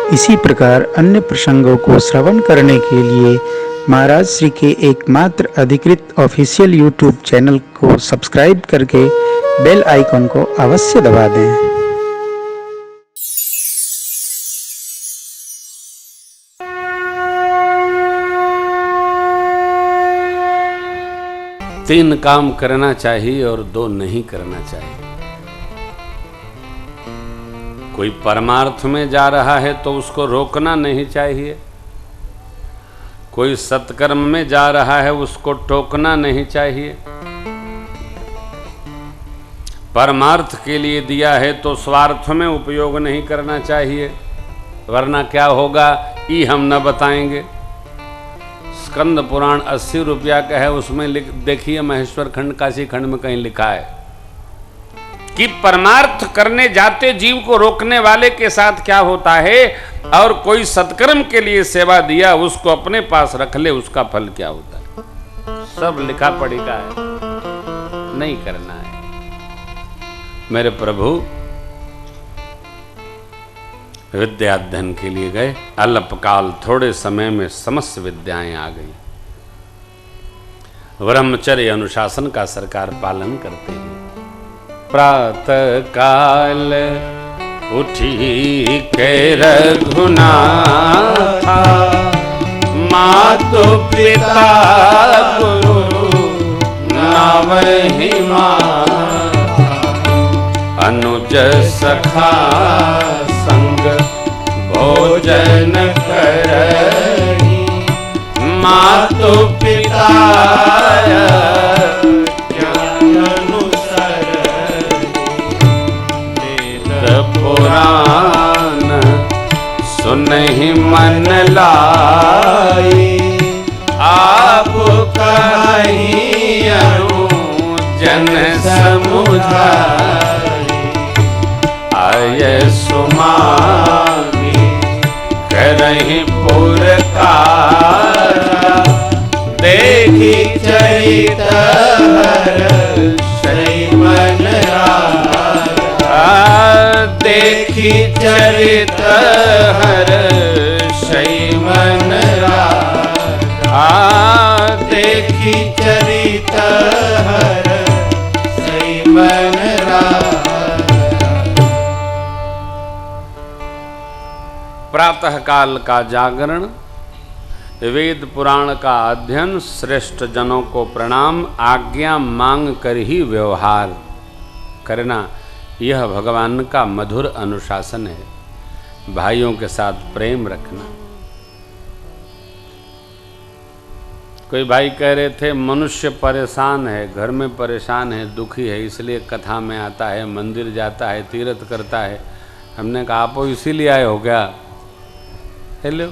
इसी प्रकार अन्य प्रसंगों को श्रवण करने के लिए महाराज श्री के एकमात्र अधिकृत ऑफिशियल यूट्यूब चैनल को सब्सक्राइब करके बेल आइकन को अवश्य दबा दें। तीन काम करना चाहिए और दो नहीं करना चाहिए। कोई परमार्थ में जा रहा है तो उसको रोकना नहीं चाहिए। कोई सत्कर्म में जा रहा है उसको टोकना नहीं चाहिए। परमार्थ के लिए दिया है तो स्वार्थ में उपयोग नहीं करना चाहिए, वरना क्या होगा ये हम न बताएंगे। स्कंद पुराण 80 रुपया का है, उसमें देखिए महेश्वर खंड काशी खंड में कहीं लिखा है कि परमार्थ करने जाते जीव को रोकने वाले के साथ क्या होता है, और कोई सत्कर्म के लिए सेवा दिया उसको अपने पास रख ले उसका फल क्या होता है। सब लिखा पढ़ी का है, नहीं करना है। मेरे प्रभु विद्या अध्ययन के लिए गए, अल्पकाल थोड़े समय में समस्त विद्याएं आ गई। ब्रह्मचर्य अनुशासन का सरकार पालन करते हैं। प्रातः काल उठी के रघुनाथा, मातु पिता गुरु नावहि माता, अनुज सखा संग भोजन करही, मातु पिता पुराण सुनहि मन लाई, आप कहीं जन समुझाई, आय सुमानी करहि पुरकारा, देखी चरित हर्षि मन देखी चरित हर्षि मन देखी चरित हर्षि मन। प्रातः काल का जागरण, वेद पुराण का अध्ययन, श्रेष्ठ जनों को प्रणाम, आज्ञा मांग कर ही व्यवहार करना, यह भगवान का मधुर अनुशासन है। भाइयों के साथ प्रेम रखना। कोई भाई कह रहे थे मनुष्य परेशान है, घर में परेशान है, दुखी है, इसलिए कथा में आता है, मंदिर जाता है, तीर्थ करता है। हमने कहा आप इसीलिए आए हो क्या? हेलो,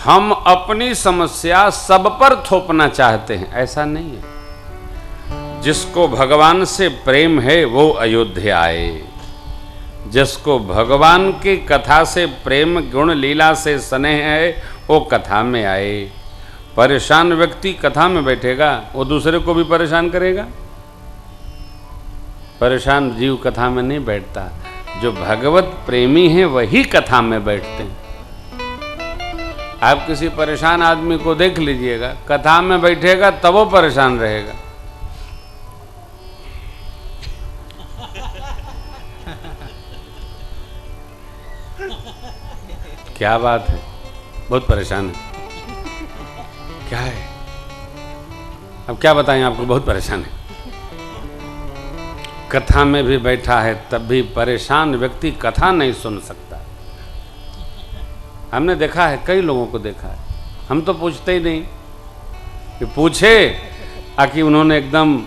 हम अपनी समस्या सब पर थोपना चाहते हैं, ऐसा नहीं है। जिसको भगवान से प्रेम है वो अयोध्या आए, जिसको भगवान की कथा से प्रेम गुण लीला से स्नेह है वो कथा में आए। परेशान व्यक्ति कथा में बैठेगा, वो दूसरे को भी परेशान करेगा। परेशान जीव कथा में नहीं बैठता, जो भगवत प्रेमी है वही कथा में बैठते हैं। आप किसी परेशान आदमी को देख लीजिएगा, कथा में बैठेगा तब वो परेशान रहेगा। क्या बात है, बहुत परेशान है। क्या है, अब क्या बताएं आपको, बहुत परेशान है। कथा में भी बैठा है तब भी परेशान व्यक्ति कथा नहीं सुन सकता। हमने देखा है, कई लोगों को देखा है। हम तो पूछते ही नहीं कि पूछे कि उन्होंने एकदम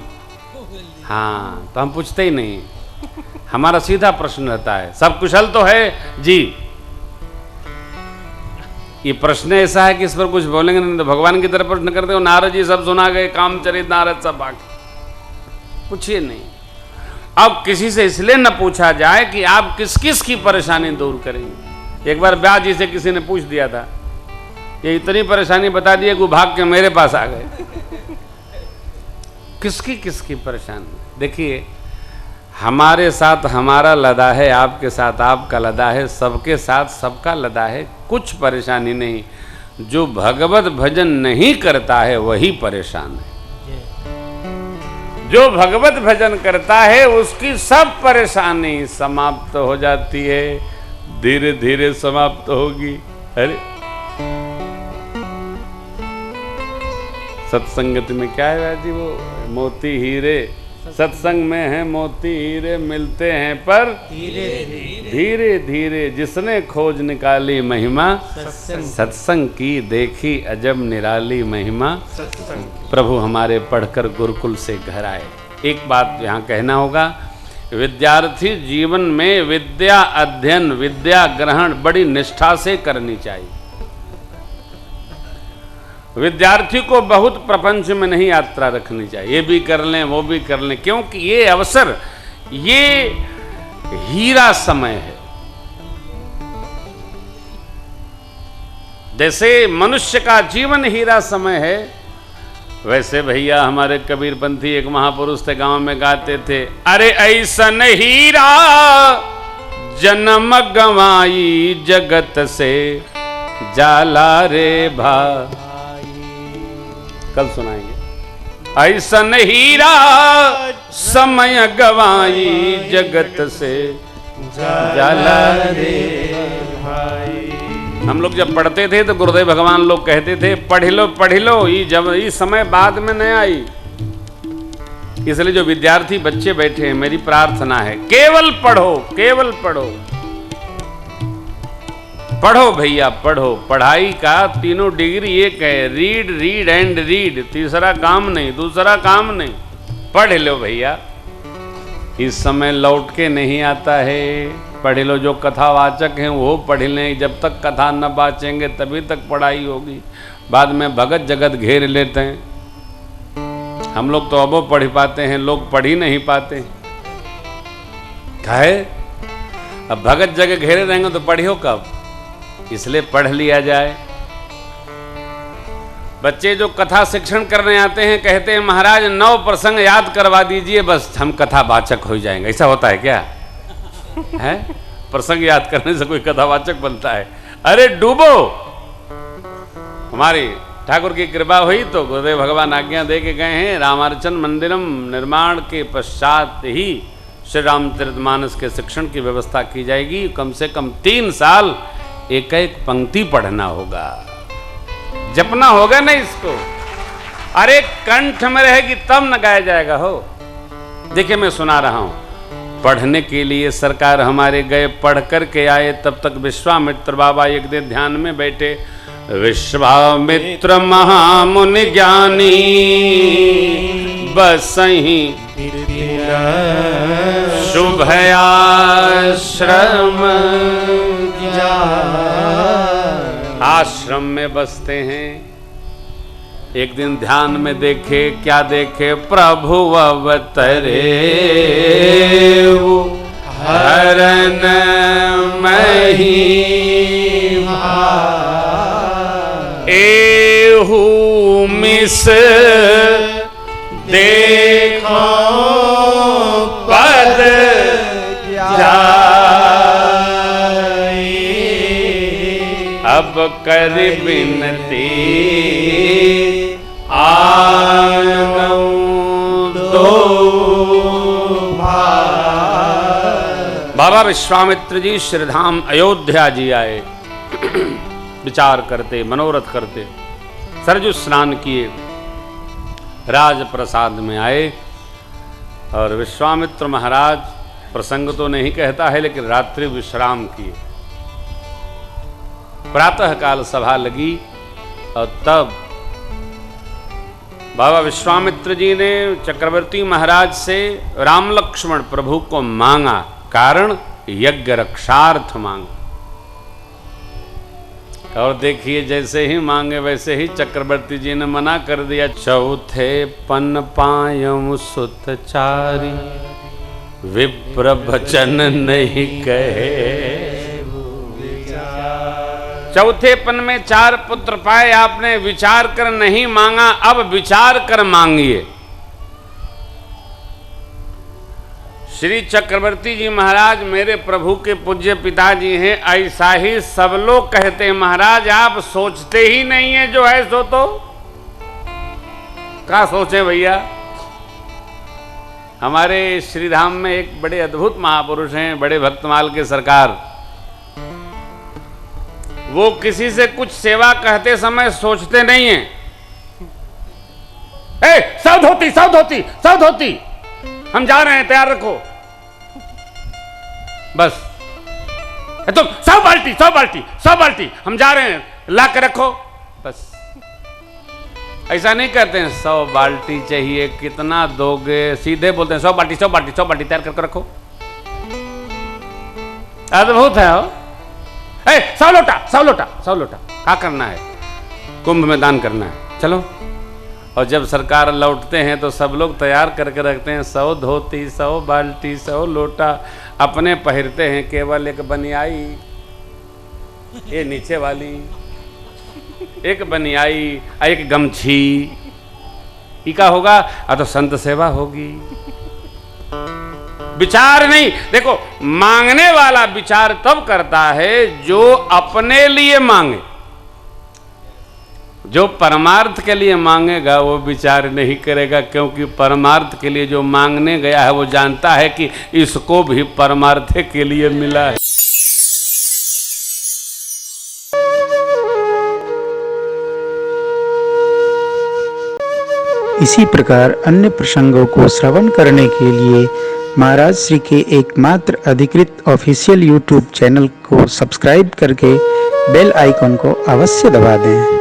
हाँ, तो हम पूछते ही नहीं। हमारा सीधा प्रश्न रहता है, सब कुशल तो है जी। ये प्रश्न ऐसा है कि इस पर कुछ बोलेंगे नहीं तो भगवान की तरफ प्रश्न करते हो। नारद जी सब सुना गए, कामचरित नारद सब बाकी, पूछिए नहीं। अब किसी से इसलिए न पूछा जाए कि आप किस किस की परेशानी दूर करेंगे। एक बार व्यास जी से किसी ने पूछ दिया था, ये इतनी परेशानी बता दी कि वो भाग के मेरे पास आ गए। किसकी किसकी परेशानी? देखिए, हमारे साथ हमारा लदा है, आपके साथ आपका लदा है, सबके साथ सबका लदा है, कुछ परेशानी नहीं। जो भगवत भजन नहीं करता है वही परेशान है। जो भगवत भजन करता है उसकी सब परेशानी समाप्त हो जाती है, धीरे धीरे समाप्त होगी। अरे सत्संगत में क्या है जी, वो मोती हीरे सत्संग में है, मोती हीरे मिलते हैं पर धीरे धीरे। जिसने खोज निकाली महिमा सत्संग की, देखी अजब निराली महिमा। प्रभु हमारे पढ़कर गुरुकुल से घर आए। एक बात यहाँ कहना होगा, विद्यार्थी जीवन में विद्या अध्ययन, विद्या ग्रहण बड़ी निष्ठा से करनी चाहिए। विद्यार्थी को बहुत प्रपंच में नहीं यात्रा रखनी चाहिए, ये भी कर लें वो भी कर लें, क्योंकि ये अवसर, ये हीरा समय है। जैसे मनुष्य का जीवन हीरा समय है, वैसे भैया हमारे कबीरपंथी एक महापुरुष थे, गांव में गाते थे, अरे ऐसन हीरा जन्म गंवाई जगत से जाला रे भा। कल सुनाएंगे। ऐसन हीरा समय गवाई जगत से जाला रे भाई। हम लोग जब पढ़ते थे तो गुरुदेव भगवान लोग कहते थे, पढ़ लो ये जब ये समय बाद में न आई। इसलिए जो विद्यार्थी बच्चे बैठे हैं, मेरी प्रार्थना है केवल पढ़ो, केवल पढ़ो, पढ़ो भैया पढ़ो। पढ़ाई का तीनों डिग्री एक है, रीड रीड एंड रीड, तीसरा काम नहीं, दूसरा काम नहीं। पढ़ लो भैया, इस समय लौट के नहीं आता है। पढ़ लो, जो कथावाचक हैं वो पढ़ लें, जब तक कथा न बाचेंगे तभी तक पढ़ाई होगी। बाद में भगत जगत घेर लेते हैं। हम लोग तो अब पढ़ पाते हैं, लोग पढ़ ही नहीं पाते। काहे? अब भगत जगह घेरे रहेंगे तो पढ़ियो कब? इसलिए पढ़ लिया जाए। बच्चे जो कथा शिक्षण करने आते हैं कहते हैं महाराज 9 प्रसंग याद करवा दीजिए, बस हम कथावाचक हो जाएंगे। ऐसा होता है क्या? है प्रसंग याद करने से कोई कथावाचक बनता है? अरे डूबो। हमारी ठाकुर की कृपा हुई तो गुरुदेव भगवान आज्ञा दे के गए हैं, रामार्चन मंदिरम निर्माण के पश्चात ही श्री रामचरितमानस के शिक्षण की व्यवस्था की जाएगी। कम से कम 3 साल एक एक पंक्ति पढ़ना होगा, जपना होगा ना इसको। अरे कंठ में रहेगी तब न गाया जाएगा हो। देखिए मैं सुना रहा हूं, पढ़ने के लिए सरकार हमारे गए, पढ़ करके आए, तब तक विश्वामित्र बाबा एक दिन ध्यान में बैठे। विश्वामित्र महामुनि ज्ञानी बसहि शुभ आश्रम, आश्रम में बसते हैं। एक दिन ध्यान में देखे, क्या देखे? प्रभु अवतरे हरन महिमा, एहू मिस देखो पद अब कर बिनती आनऊ दो। बाबा विश्वामित्र जी श्रीधाम अयोध्या जी आए। विचार करते, मनोरथ करते, सरजू स्नान किए, राजप्रसाद में आए और विश्वामित्र महाराज, प्रसंग तो नहीं कहता है लेकिन रात्रि विश्राम किए। प्रातः काल सभा लगी और तब बाबा विश्वामित्र जी ने चक्रवर्ती महाराज से राम लक्ष्मण प्रभु को मांगा, कारण यज्ञ रक्षार्थ मांगा। और देखिए जैसे ही मांगे वैसे ही चक्रवर्ती जी ने मना कर दिया। चौथे पन पायम सुतचारी, विप्र वचन नहीं कहे। चौथे पन में 4 पुत्र पाए, आपने विचार कर नहीं मांगा, अब विचार कर मांगिए। श्री चक्रवर्ती जी महाराज मेरे प्रभु के पूज्य पिताजी हैं। ऐसा ही सब लोग कहते हैं महाराज, आप सोचते ही नहीं है जो है सो तो क्या सोचें भैया। हमारे श्रीधाम में एक बड़े अद्भुत महापुरुष हैं, बड़े भक्तमाल के सरकार। वो किसी से कुछ सेवा कहते समय सोचते नहीं है। सब धोती सब धोती सब धोती, हम जा रहे हैं, तैयार रखो। बस तुम सब बाल्टी सब बाल्टी सब बाल्टी, हम जा रहे हैं, ला के रखो। बस ऐसा नहीं करते हैं। 100 बाल्टी चाहिए, कितना दोगे? सीधे बोलते हैं 100 बाल्टी 100 बाल्टी 100 बाल्टी तैयार करके रखो। अद्भुत है हो। 100 लोटा 100 लोटा 100 लोटा क्या करना है? कुंभ में दान करना है, चलो। और जब सरकार लौटते हैं तो सब लोग तैयार करके रखते हैं 100 धोती 100 बाल्टी 100 लोटा। अपने पहिरते हैं केवल एक बनियाई, ये नीचे वाली एक बनियाई, एक गमछी। इका होगा तो संत सेवा होगी। विचार नहीं। देखो, मांगने वाला विचार तब करता है जो अपने लिए मांगे। जो परमार्थ के लिए मांगेगा वो विचार नहीं करेगा, क्योंकि परमार्थ के लिए जो मांगने गया है वो जानता है कि इसको भी परमार्थ के लिए मिला है। इसी प्रकार अन्य प्रसंगों को श्रवण करने के लिए महाराज श्री के एकमात्र अधिकृत ऑफिशियल यूट्यूब चैनल को सब्सक्राइब करके बेल आइकन को अवश्य दबा दें।